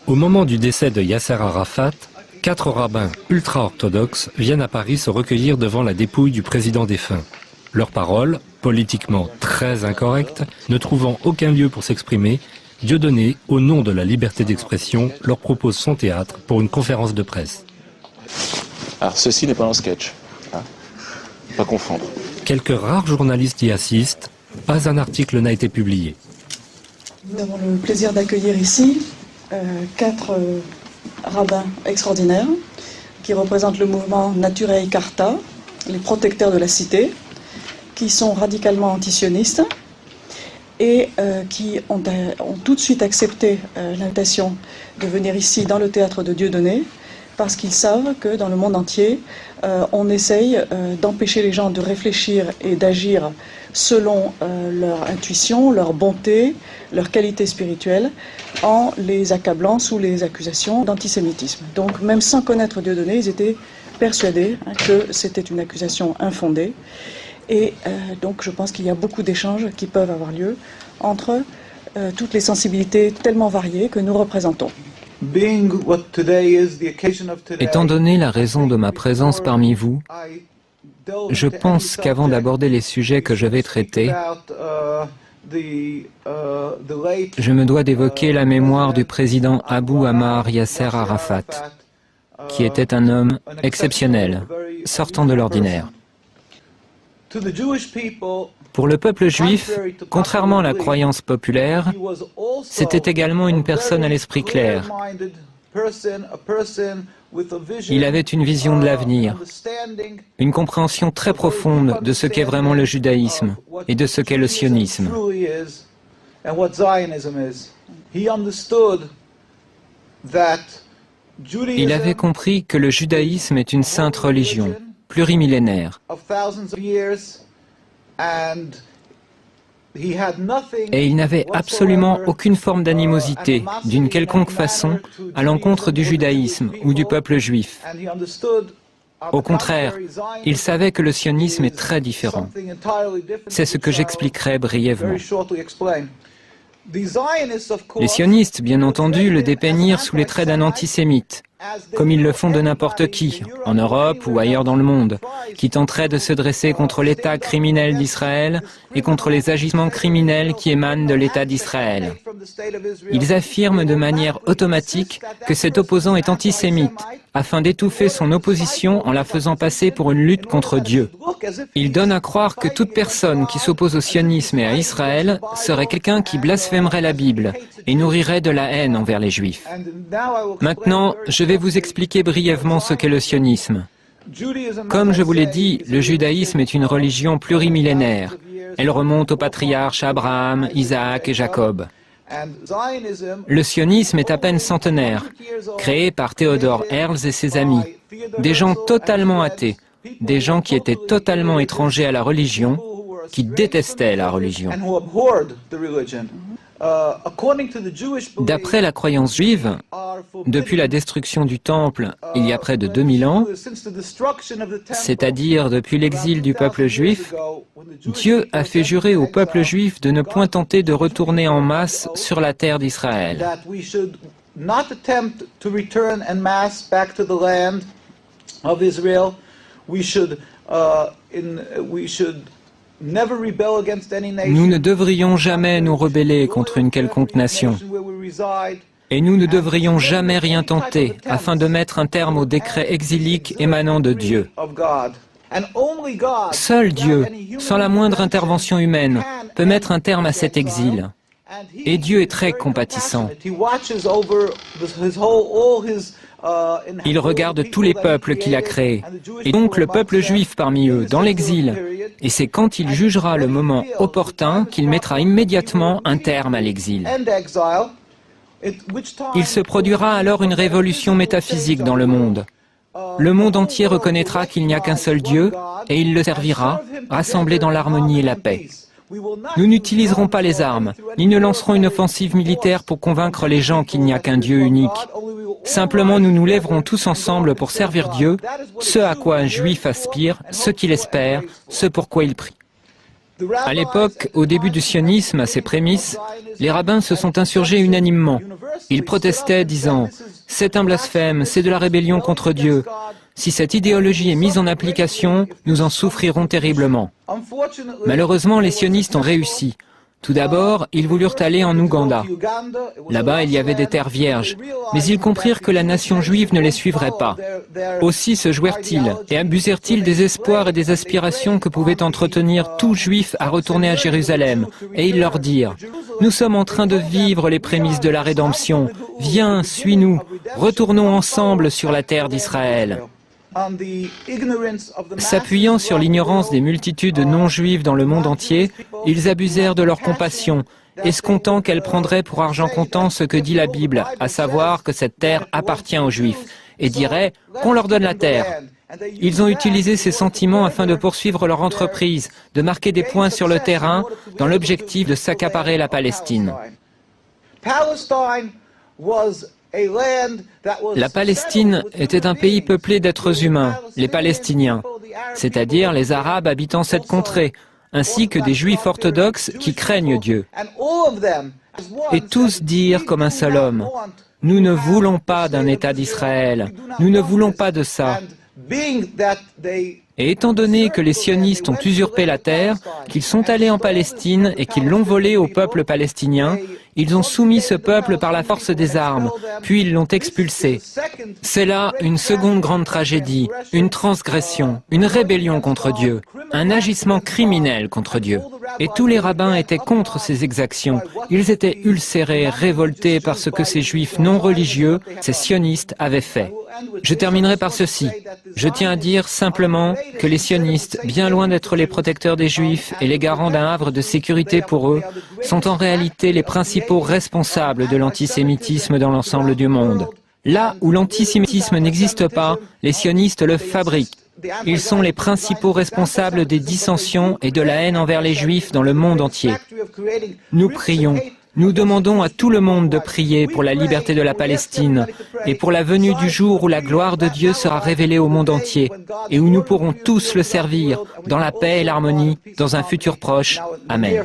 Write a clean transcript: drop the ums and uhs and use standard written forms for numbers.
Au moment du décès de Yasser Arafat, 4 rabbins ultra-orthodoxes viennent à Paris se recueillir devant la dépouille du président défunt. Leurs paroles, politiquement très incorrectes, ne trouvant aucun lieu pour s'exprimer, Dieudonné, au nom de la liberté d'expression, leur propose son théâtre pour une conférence de presse. Alors ceci n'est pas un sketch, hein. Pas confondre. Quelques rares journalistes y assistent, pas un article n'a été publié. Nous avons le plaisir d'accueillir ici 4 rabbins extraordinaires qui représentent le mouvement Naturei Karta, les protecteurs de la cité, qui sont radicalement antisionistes et qui ont tout de suite accepté l'invitation de venir ici dans le théâtre de Dieudonné parce qu'ils savent que dans le monde entier, on essaye d'empêcher les gens de réfléchir et d'agir selon leur intuition, leur bonté, leur qualité spirituelle, en les accablant sous les accusations d'antisémitisme. Donc même sans connaître Dieudonné, ils étaient persuadés que c'était une accusation infondée. Et donc je pense qu'il y a beaucoup d'échanges qui peuvent avoir lieu entre toutes les sensibilités tellement variées que nous représentons. Étant donné la raison de ma présence parmi vous, je pense qu'avant d'aborder les sujets que je vais traiter, je me dois d'évoquer la mémoire du président Abou Ammar Yasser Arafat, qui était un homme exceptionnel, sortant de l'ordinaire. Pour le peuple juif, contrairement à la croyance populaire, c'était également une personne à l'esprit clair. Il avait une vision de l'avenir, une compréhension très profonde de ce qu'est vraiment le judaïsme et de ce qu'est le sionisme. Il avait compris que le judaïsme est une sainte religion, plurimillénaire. Et il n'avait absolument aucune forme d'animosité, d'une quelconque façon, à l'encontre du judaïsme ou du peuple juif. Au contraire, il savait que le sionisme est très différent. C'est ce que j'expliquerai brièvement. Les sionistes, bien entendu, le dépeignirent sous les traits d'un antisémite, comme ils le font de n'importe qui, en Europe ou ailleurs dans le monde, qui tenterait de se dresser contre l'État criminel d'Israël et contre les agissements criminels qui émanent de l'État d'Israël. Ils affirment de manière automatique que cet opposant est antisémite, afin d'étouffer son opposition en la faisant passer pour une lutte contre Dieu. Ils donnent à croire que toute personne qui s'oppose au sionisme et à Israël serait quelqu'un qui blasphémerait la Bible et nourrirait de la haine envers les Juifs. Maintenant, je vais vous expliquer brièvement ce qu'est le sionisme. Comme je vous l'ai dit, le judaïsme est une religion plurimillénaire. Elle remonte aux patriarches Abraham, Isaac et Jacob. Le sionisme est à peine centenaire, créé par Theodor Herzl et ses amis, des gens totalement athées, des gens qui étaient totalement étrangers à la religion, qui détestaient la religion. D'après la croyance juive, depuis la destruction du Temple il y a près de 2000 ans, c'est-à-dire depuis l'exil du peuple juif, Dieu a fait jurer au peuple juif de ne point tenter de retourner en masse sur la terre d'Israël. Nous ne devrions jamais nous rebeller contre une quelconque nation. Et nous ne devrions jamais rien tenter afin de mettre un terme au décret exilique émanant de Dieu. Seul Dieu, sans la moindre intervention humaine, peut mettre un terme à cet exil. Et Dieu est très compatissant. Il regarde tous les peuples qu'il a créés, et donc le peuple juif parmi eux, dans l'exil. Et c'est quand il jugera le moment opportun qu'il mettra immédiatement un terme à l'exil. Il se produira alors une révolution métaphysique dans le monde. Le monde entier reconnaîtra qu'il n'y a qu'un seul Dieu, et il le servira, rassemblé dans l'harmonie et la paix. Nous n'utiliserons pas les armes, ni ne lancerons une offensive militaire pour convaincre les gens qu'il n'y a qu'un Dieu unique. Simplement, nous nous lèverons tous ensemble pour servir Dieu, ce à quoi un juif aspire, ce qu'il espère, ce pour quoi il prie. À l'époque, au début du sionisme, à ses prémices, les rabbins se sont insurgés unanimement, Ils protestaient disant « C'est un blasphème, c'est de la rébellion contre Dieu. Si cette idéologie est mise en application, nous en souffrirons terriblement. » Malheureusement, les sionistes ont réussi. Tout d'abord, ils voulurent aller en Ouganda. Là-bas, il y avait des terres vierges, mais ils comprirent que la nation juive ne les suivrait pas. Aussi se jouèrent-ils et abusèrent-ils des espoirs et des aspirations que pouvait entretenir tout juif à retourner à Jérusalem. Et ils leur dirent « Nous sommes en train de vivre les prémices de la rédemption. Viens, suis-nous, retournons ensemble sur la terre d'Israël. » S'appuyant sur l'ignorance des multitudes non-juives dans le monde entier, ils abusèrent de leur compassion, escomptant qu'elle prendrait pour argent comptant ce que dit la Bible, à savoir que cette terre appartient aux Juifs, et dirait qu'on leur donne la terre. Ils ont utilisé ces sentiments afin de poursuivre leur entreprise, de marquer des points sur le terrain, dans l'objectif de s'accaparer la Palestine. La Palestine était un pays peuplé d'êtres humains, les Palestiniens, c'est-à-dire les Arabes habitant cette contrée, ainsi que des Juifs orthodoxes qui craignent Dieu. Et tous dirent comme un seul homme, « Nous ne voulons pas d'un État d'Israël, nous ne voulons pas de ça. » Et étant donné que les sionistes ont usurpé la terre, qu'ils sont allés en Palestine et qu'ils l'ont volée au peuple palestinien, ils ont soumis ce peuple par la force des armes, puis ils l'ont expulsé. C'est là une seconde grande tragédie, une transgression, une rébellion contre Dieu, un agissement criminel contre Dieu. Et tous les rabbins étaient contre ces exactions. Ils étaient ulcérés, révoltés par ce que ces juifs non religieux, ces sionistes, avaient fait. Je terminerai par ceci. Je tiens à dire simplement que les sionistes, bien loin d'être les protecteurs des juifs et les garants d'un havre de sécurité pour eux, sont en réalité les principaux responsables de l'antisémitisme dans l'ensemble du monde. Là où l'antisémitisme n'existe pas, les sionistes le fabriquent. Ils sont les principaux responsables des dissensions et de la haine envers les juifs dans le monde entier. Nous prions. Nous demandons à tout le monde de prier pour la liberté de la Palestine et pour la venue du jour où la gloire de Dieu sera révélée au monde entier et où nous pourrons tous le servir dans la paix et l'harmonie dans un futur proche. Amen.